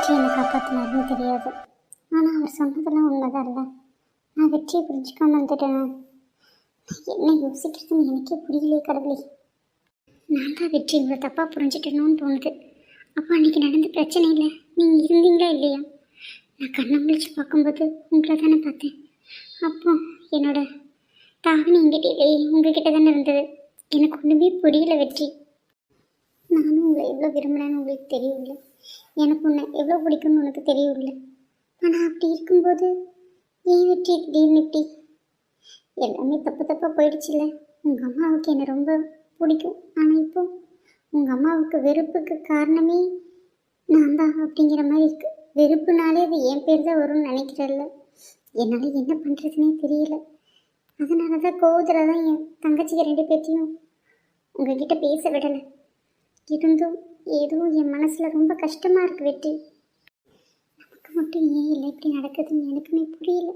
வெற்றி என்னை காப்பாற்றினாருன்னு தெரியாது. ஆனால் அவர் சொன்னதெல்லாம் உண்மைதான் இல்லை. நான் வெற்றியை புரிஞ்சுக்காம இருந்துட்டேன். என்ன யோசிக்கிறதுன்னு எனக்கே புரியலையே கடவுளே. நான் தான் வெற்றி இவ்வளோ தப்பாக புரிஞ்சுட்டணும்னு தோணுது. அப்போ அன்றைக்கி நடந்த பிரச்சனை இல்லை, நீங்கள் இருந்தீங்களா இல்லையா? நான் கண்ணை முழிச்சு பார்க்கும்போது உங்களை தானே பார்த்தேன். அப்போ என்னோட தாவணி எங்கிட்ட இல்லையே, உங்ககிட்ட தானே இருந்தது. எனக்கு ஒன்றுமே புரியல வெற்றி. நானும் உங்களை எவ்வளோ விரும்பினேன்னு உங்களுக்கு தெரியவில்லை. எனக்கு உன்னை எவ்வளோ பிடிக்கும்னு உனக்கு தெரியவில்லை. ஆனால் அப்படி இருக்கும்போது ஏன் வெற்றி திடீர்னு இப்படி? எல்லாமே தப்பு தப்பாக போயிடுச்சுல்ல. உங்கள் அம்மாவுக்கு என்னை ரொம்ப பிடிக்கும். ஆனால் இப்போ உங்கள் அம்மாவுக்கு வெறுப்புக்கு காரணமே நான் தான் அப்படிங்கிற மாதிரி இருக்குது. வெறுப்புனாலே அது என் பேர் தான் வரும்னு நினைக்கிறல்ல. என்னால் என்ன பண்ணுறதுனே தெரியல. அதனால தான் கோவத்தில் தான் என் தங்கச்சிக்கு 2 பேர்த்தையும் உங்ககிட்ட பேச விடலை. இருந்தும் ஏதோ என் மனசில் ரொம்ப கஷ்டமாக இருக்குது வெற்றி. நமக்கு மட்டும் ஏன் இல்லை இப்படி நடக்குதுன்னு எனக்குமே புரியல.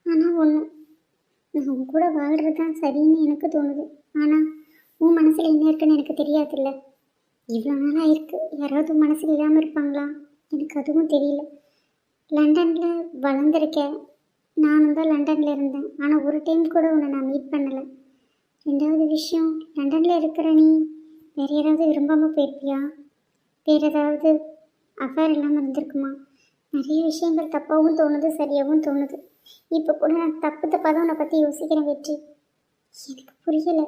ஆனால் ஒன்று, நான் உன் கூட வாழ்கிறது தான் சரின்னு எனக்கு தோணுது. ஆனால் உன் மனசில் என்ன இருக்குன்னு எனக்கு தெரியாதுல்ல. இவ்வளோ நாளாக இருக்குது, யாராவது மனசில் இல்லாமல் இருப்பாங்களா? எனக்கு அதுவும் தெரியல. லண்டனில் வளர்ந்துருக்கேன், நானும் தான் லண்டனில் இருந்தேன். ஆனால் ஒரு டைம் கூட உன்னை நான் மீட் பண்ணலை. 2வது விஷயம், லண்டனில் இருக்கிற நீ வேறு யாராவது விரும்பாமல் போயிருப்பியா? வேறு ஏதாவது அஃபேர் இல்லாமல் இருந்திருக்குமா? நிறைய விஷயங்கள் தப்பாகவும் தோணுது, சரியாகவும் தோணுது. இப்போ கூட நான் தப்பாக தான் உன்னை பற்றி யோசிக்கிறேன் வெற்றி. எனக்கு புரியலை.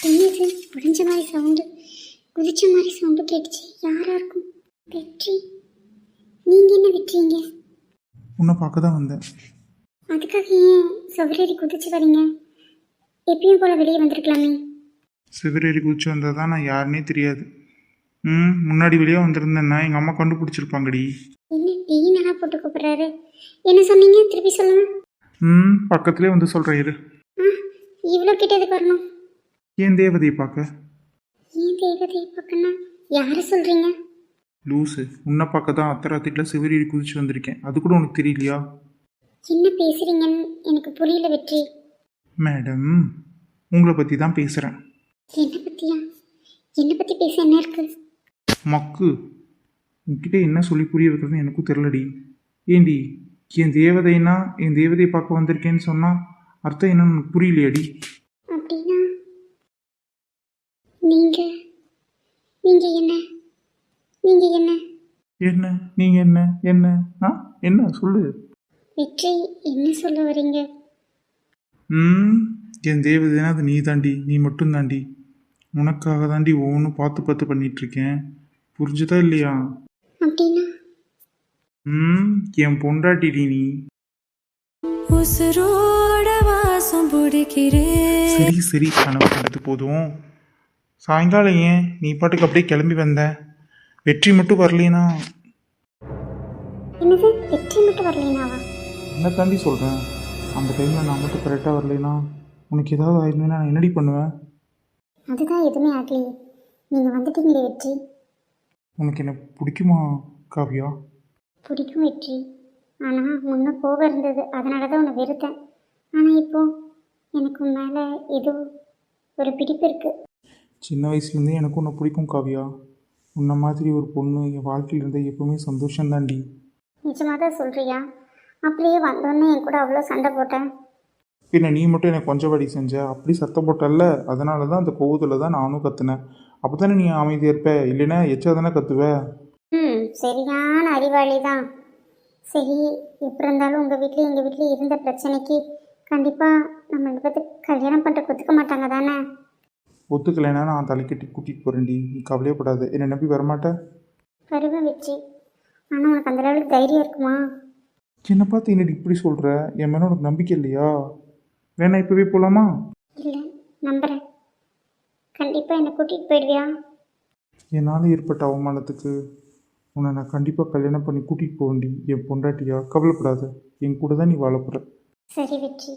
என்னது உடைஞ்ச மாதிரி சவுண்டு, குதிச்ச மாதிரி சவுண்டு கேட்டுச்சு. யாராக இருக்கும்? வெற்றி, நீங்கள் என்ன வெற்றிங்க? உன்னை பார்க்க தான் வந்தேன். அதுக்காக ஏன் சுவரேறி குதிச்சு வரீங்க? எப்பயும் போல் வெளியே வந்திருக்கலாமே. சிவரேறி குதிச்சு வந்தால் தான் நான் யாருன்னே தெரியாது. முன்னாடி வெளியே வந்திருந்தேன்னா எங்கள் அம்மா கண்டுபிடிச்சிருப்பாங்கடி. என்ன டீ நல்லா போட்டு கூப்பிட்றாரு? என்ன சொன்னீங்க? திருப்பி சொல்லுங்க. பக்கத்துலேயே வந்து சொல்கிறேன் இரு. இவ்வளோ கிட்ட எதுக்கு வரணும்? ஏன் தேவதையை பார்க்க? ஏன் தேவதையை பார்க்கணும்னா யாரை சொல்கிறீங்க? லூஸு, உன்னை பார்க்க தான் அத்தராத்திரியில் சிவரேறி குதிச்சு வந்திருக்கேன். அது கூட உனக்கு தெரியலையா? என்ன பேசுகிறீங்கன்னு எனக்கு புரியல வெற்றி. மேடம், உங்களை பற்றி தான் பேசுகிறேன். என்னை பற்றியா? என்னை பற்றி பேச என்ன இருக்குது? மக்கு, உன்கிட்ட என்ன சொல்லி புரிய வைக்கிறதுன்னு எனக்கும் தெரிலடி. ஏண்டி, என் தேவதைன்னா என் தேவதையை பார்க்க வந்திருக்கேன்னு சொன்னால் அர்த்தம் என்னன்னு எனக்கு புரியலையாடி? அப்படின்னா நீங்கள் நீங்கள் என்ன நீங்கள் என்ன என்ன நீங்கள் என்ன என்ன என்ன சொல்லு. வெற்றி, என்ன சொல்ல வரீங்க? என் தேவதைனா அது நீ தாண்டி, நீ மட்டும் தாண்டி. உனக்காக தாண்டி ஒவ்வொன்றும் பார்த்து பார்த்து பண்ணிகிட்ருக்கேன். புரிஞ்சுதா இல்லையா? அப்படின்னா என் பொண்டாட்டிடி நீ. சரி சரி, கனவு கண்டது போதும். சாயங்காலம் ஏன் நீ பாட்டுக்கு அப்படியே கிளம்பி வந்த? வெற்றி மட்டும் வரலைனா? என்னது வெற்றி மட்டும் வரலைனாவா? என்ன தாண்டி சொல்கிறேன். அந்த டைமில் நான் மட்டும் கரெக்டாக வரலைனா உனக்கு ஏதாவது ஆயிருந்தேன்னா நான் என்னடி பண்ணுவேன்? அதுதான் எதுவுமே ஆகலையே, நீங்கள் வந்துட்டீங்களே வெற்றி. உனக்கு என்ன பிடிக்குமா காவியா? பிடிக்கும் வெற்றி. ஆனால் முன்னே கோபம் இருந்தது, அதனால தான் உன்னை வெறுத்தேன். ஆனால் இப்போ எனக்கு உன் மேலே ஏதோ ஒரு பிடிப்பு இருக்குது. சின்ன வயசுலேருந்தே எனக்கு உன்னை பிடிக்கும் காவியா. உன்னை மாதிரி ஒரு பொண்ணு என் வாழ்க்கையில் இருந்தால் எப்போவுமே சந்தோஷம்தாண்டி. நிஜமாக தான் சொல்கிறியா? அப்படியே வந்தோன்னே என் கூட அவ்வளோ சண்டை போட்டேன். பின்ன நீ மட்டும் எனக்கு கொஞ்சம் வடி செஞ்ச, அப்படி சத்தம் போட்டல்ல, அதனால தான் அந்த கோவத்தில் தான் நானும் கத்துனேன். அப்போ தானே நீ அமைதியாக இருப்ப, இல்லைன்னா எச்சா தானே கத்துவ. சரியான அறிவாளி தான். சரி, எப்படி இருந்தாலும் உங்கள் வீட்லேயும் எங்கள் வீட்லேயும் இருந்த பிரச்சனைக்கு கண்டிப்பாக நம்ம 2 பேர்த்துக்கு கல்யாணம் பண்ணுறதுக்கு ஒத்துக்க மாட்டாங்க தானே? ஒத்துக்கலைன்னா நான் தலைக்கட்டி கூட்டிகிட்டு போகிறேன்டி, நீ கவலையப்படாத. என்னை நம்பி வரமாட்டேன்? வருவேன் வெற்றி. ஆனால் உனக்கு அந்த அளவுக்கு தைரியம் இருக்குமா? என்னை பார்த்து என்னடி இப்படி சொல்கிற? என் மேலே உனக்கு நம்பிக்கை இல்லையா? வேணா இப்போவே போகலாமா? இல்லை, நம்புகிறேன். கண்டிப்பாக என்னை கூட்டிகிட்டு போயிடுவியா? என்னால் ஏற்பட்ட அவமானத்துக்கு உன்னை நான் கண்டிப்பாக கல்யாணம் பண்ணி கூட்டிகிட்டு போவேண்டி. என் பொண்டாட்டியா, கவலைப்படாத. என் கூட தான் நீ வாழப்போற. சரி வெற்றி.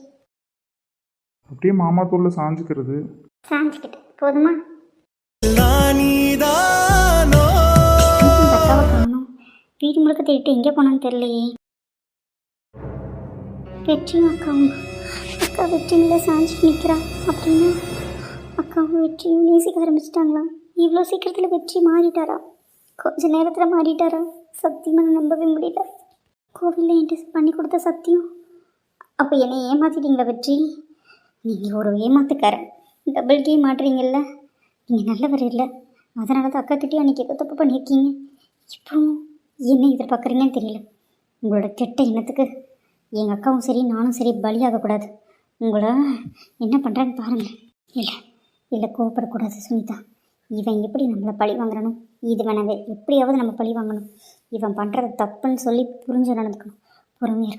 அப்படியே மாமா தோளில் சாஞ்சுக்கிறது. சாஞ்சுக்கிட்டு போதுமா? வீடு முழுக்க தேடிட்டு எங்கே போனான்னு தெரியலையே. வெற்றியும் அக்காவும், அக்கா வெற்றி மேலே சாஞ்சிட்டு நிற்கிறா. அப்படின்னா அக்காவும் வெற்றியும் நேசிக்க ஆரம்பிச்சிட்டாங்களா? இவ்வளோ சீக்கிரத்தில் வெற்றி மாறிட்டாரா? கொஞ்ச நேரத்தில் மாறிட்டாரா? சத்தியமாக நம்பவே முடியல. கோவிலில் என்கிட்ட பண்ணி கொடுத்த சத்தியம். அப்போ என்னை ஏமாற்றிட்டீங்களா வெற்றி? நீங்கள் ஒரு ஏமாத்துக்காரன். Double game மாட்டுறீங்கல்ல. நீங்கள் நல்லவர் இல்லை. அதனால தான் அக்கா கிட்டே அன்றைக்கி ஏதோ தப்பு பண்ணியிருக்கீங்க. இப்போ என்ன எதிர்பார்க்குறீங்கன்னு தெரியல. உங்களோட கெட்ட எண்ணத்துக்கு எங்கள் அக்காவும் சரி நானும் சரி பலியாகக்கூடாது. உங்களை என்ன பண்ணுறான்னு பாருங்கள். இல்லை கோவப்படக்கூடாது சுனிதா. இவன் எப்படி நம்மளை பழி வாங்குறானோ இதுவனவே எப்படியாவது நம்ம பழி வாங்கணும். இவன் பண்ணுறது தப்புன்னு சொல்லி புரிஞ்சு நடந்துக்கணும். பொறுமையாக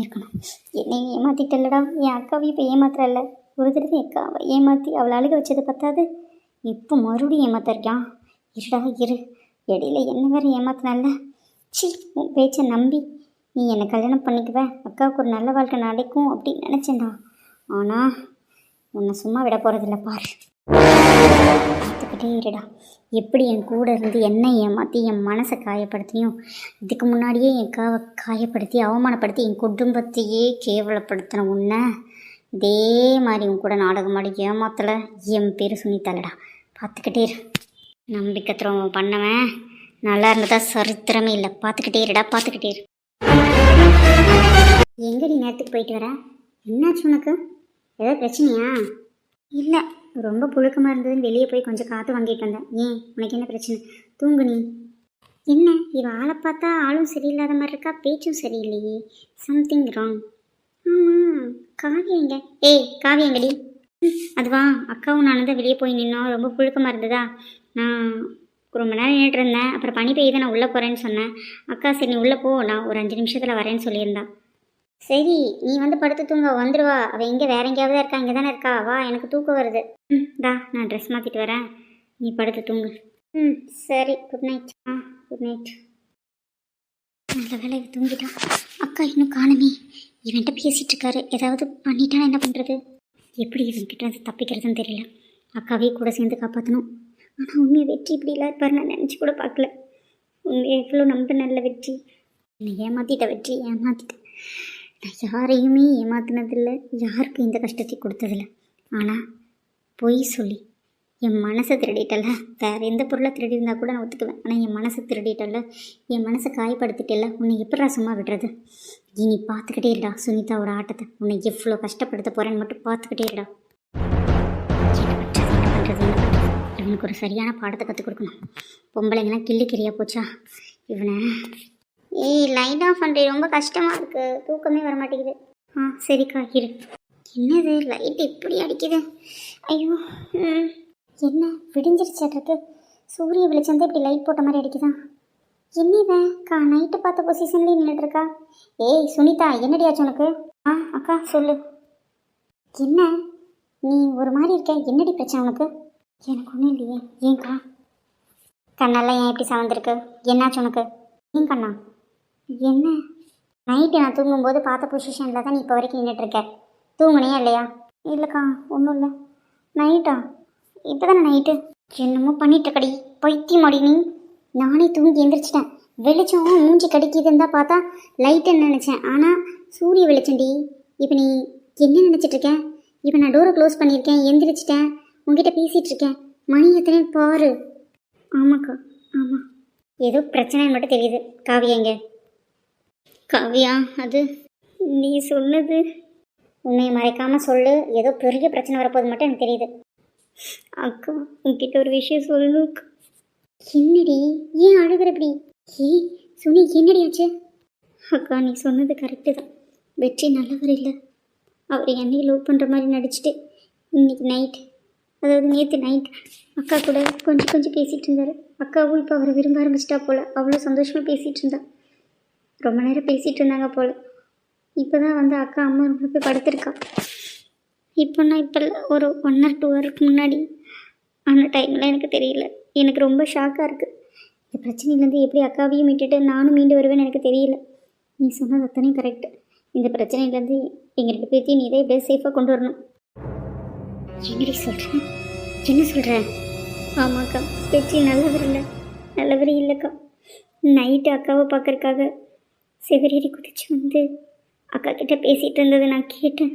இருக்கணும். என்னையும் ஏமாற்றிட்டல்லடா. என் அக்காவை இப்போ ஏமாத்துறல்ல. ஒரு தடவை என் அக்காவை ஏமாற்றி அவளை அழுக வச்சது பத்தாது, இப்போ மறுபடியும் ஏமாத்திருக்கான். இரு இடையில என்ன வேறு ஏமாத்தினல்ல. உன் பேச்சை நம்பி நீ என்னை கல்யாணம் பண்ணிக்குவ, அக்காவுக்கு ஒரு நல்ல வாழ்க்கை நடக்கும் அப்படின்னு நினச்சேன்டா. ஆனால் உன்னை சும்மா விட போகிறதில்ல பாரு. பார்த்துக்கிட்டே இருடா. எப்படி என் கூட இருந்து என்னை ஏமாற்றி என் மனசை காயப்படுத்தினியும், இதுக்கு முன்னாடியே என் அக்காவை காயப்படுத்தி அவமானப்படுத்தி என் குடும்பத்தையே கேவலப்படுத்தின உன்னை இதே மாதிரி உன் கூட நாடகம் ஆடி ஏமாத்தலை. என் பேர் சுனிதாலடா. பார்த்துக்கிட்டே இரு. நம்பிக்கை துரோகம் பண்ணவன் நல்லா இருந்ததா சரித்திரமே இல்லை. பார்த்துக்கிட்டே இரு. எங்கடி நேரத்துக்கு போயிட்டு வர? என்னாச்சு உனக்கு? ஏதாவது பிரச்சனையா? இல்லை, ரொம்ப புழுக்கமாக இருந்ததுன்னு வெளியே போய் கொஞ்சம் காற்று வாங்கிட்டு வந்தேன். ஏன், உனக்கு என்ன பிரச்சனை? தூங்கு நீ. என்ன இவ ஆளை பார்த்தா ஆளும் சரியில்லாத மாதிரி இருக்கா, பேச்சும் சரியில்லையே. Something wrong. ஆமாம், காவியா எங்க? காவியா எங்கடி? அதுவா, அக்காவும் நானும் தான் வெளியே போய் நின்னோம். ரொம்ப புழுக்கமாக இருந்ததா, நான் ரொம்ப நேரம் நின்றுட்டு இருந்தேன். அப்புறம் பனி பெய்யுது, நான் உள்ளே போகிறேன்னு சொன்னேன். அக்கா சரி நீ உள்ளே போ, நான் ஒரு 5 நிமிஷத்தில் வரேன்னு சொல்லியிருந்தா. சரி நீ வந்து படுத்து தூங்க, வந்துடுவா. அவள் எங்கே வேற எங்கேயாவது இருக்கா? இங்கே தானே இருக்கா? வா, எனக்கு தூக்கம் வருது. நான் ட்ரெஸ் மாற்றிட்டு வரேன், நீ படுத்து தூங்கு. சரி, குட் நைட். Good night. நல்ல வேலை தூங்கிட்டான். அக்கா இன்னும் காணுமே. இவன்கிட்ட பேசிகிட்டு இருக்காரு, ஏதாவது பண்ணிட்டான் என்ன பண்ணுறது? எப்படி இவன்கிட்ட அது தப்பிக்கிறதுன்னு தெரியல. அக்காவே கூட சேர்ந்து காப்பாற்றணும். ஆனால் உண்மையை வெற்றி இப்படிலாம் இருப்பார் நான் நினச்சி கூட பார்க்கல. உண்மையை எவ்வளோ நம்ப நல்ல வெற்றி. என்னை ஏமாற்றிட்ட வெற்றி, ஏமாற்றிட்டேன். நான் யாரையுமே ஏமாத்தினதில்லை, யாருக்கும் இந்த கஷ்டத்தை கொடுத்ததில்லை. ஆனால் பொய் சொல்லி என் மனசை திருடிட்டல்ல. வேறு எந்த பொருளை திருடி இருந்தால் கூட நான் ஒத்துக்குவேன். ஆனால் என் மனசை திருடிட்டல்ல, என் மனசை காயப்படுத்திட்டல. உன்னை எப்படா சும்மா விடுறது? இனி பார்த்துக்கிட்டே இருடா சுனிதாவோட ஆட்டத்தை. உன்னை எவ்வளோ கஷ்டப்படுத்த போகிறேன்னு மட்டும் பார்த்துக்கிட்டே இருடா. என்ன பண்ணுறது? இவனுக்கு ஒரு சரியான பாடத்தை கற்றுக் கொடுக்கணும். பொம்பளைங்களாம் கிள்ளிக்கிறியா போச்சா இவனை. லைட் ஆஃப் பண்ணுறேன், ரொம்ப கஷ்டமாக இருக்குது, தூக்கமே வர மாட்டேங்குது. சரிக்கா இரு. என்னது லைட் இப்படி அடிக்குது? ஐயோ, என்ன விடிஞ்சிருச்சாட்டு? சூரிய வெளிச்சம் தான் இப்படி லைட் போட்ட மாதிரி அடிக்குதான். என்னவன் நைட்டு பார்த்த பொசிஷன்லேயே நின்றுட்டுருக்கா. சுனிதா, என்னடியாச்சு உனக்கு? அக்கா சொல்லு. என்ன நீ ஒரு மாதிரி இருக்க? என்னடி பிரச்சனை உனக்கு? எனக்கு ஒன்றும் இல்லையே. ஏன்க்கா கண்ணெல்லாம் ஏன் இப்படி சவந்திருக்கு? என்னாச்சு உனக்கு? ஏன் கண்ணா என்ன? நைட்டு நான் தூங்கும்போது பார்த்த பொசிஷனில் தான் நீ இப்போ வரைக்கும் நின்றுட்டுருக்க. தூங்குனியா இல்லையா? இல்லைக்கா ஒன்றும் இல்லை. நைட்டா? இப்போ தானே நைட்டு. என்னமோ பண்ணிட்டுருக்கடி, பைத்தியம் அடி நீ. நானே தூங்கி எந்திரிச்சிட்டேன். வெளிச்சம் மூஞ்சி கடிக்குதுன்னு தான் பார்த்தா லைட்டுன்னு நினச்சேன். ஆனால் சூரிய வெளிச்சண்டி. இப்போ நீ என்ன நினச்சிட்ருக்கேன்? இப்போ நான் டோரை க்ளோஸ் பண்ணியிருக்கேன், எந்திரிச்சிட்டேன், உங்ககிட்ட பேசிகிட்ருக்கேன். மணி எத்தனை பாரு. ஆமாக்கா, ஆமாம். ஏதோ பிரச்சனைன்னு மட்டும் தெரியுது. காவியா எங்க? காவியா, அது நீ சொன்னது உன்னை மறைக்காமல் சொல்லு. ஏதோ பெரிய பிரச்சனை வரப்போது மட்டும் எனக்கு தெரியுது. அக்கா உங்ககிட்ட ஒரு விஷயம் சொல்லணும். என்னடி, ஏன் அழுகிறப்படி? சுனி, என்னடி ஆச்சு? அக்கா நீ சொன்னது கரெக்டு தான். வெற்றி நல்லவர் இல்லை. அவர் என்னையை லவ் பண்ணுற மாதிரி நடிச்சுட்டு இன்னைக்கு நைட், அதாவது நேற்று நைட் அக்கா கூட கொஞ்சம் பேசிகிட்டு இருந்தார். அக்காவும் இப்போ அவரை விரும்ப ஆரம்பிச்சிட்டா போல். அவ்வளோ சந்தோஷமாக பேசிகிட்டு இருந்தா. ரொம்ப நேரம் பேசிகிட்டு இருந்தாங்க போல். இப்போ தான் வந்து அக்கா அம்மா ரொம்ப போய் படுத்திருக்கா. இப்போ ஒரு 1 or 2 hours முன்னாடி. அந்த டைமில் எனக்கு தெரியல. எனக்கு ரொம்ப ஷாக்காக இருக்குது. இந்த பிரச்சனையிலேருந்து எப்படி அக்காவையும் விட்டுட்டு நானும் மீண்டு வருவேன்னு எனக்கு தெரியல. நீ சொன்னது அத்தனையும் கரெக்டு. இந்த பிரச்சனையிலேருந்து எங்கள் 2 பேர்த்தையும் நீ தான் இப்படியே சேஃபாக கொண்டு வரணும். என்னடி சொல்கிறேன்? என்ன சொல்கிற? ஆமாக்கா, வெற்றி நல்லவர் இல்லைக்கா. நைட்டு அக்காவை பார்க்கறக்காக செவரேறி குதிச்சு வந்து அக்கா கிட்ட பேசிகிட்டு இருந்தது நான் கேட்டேன்.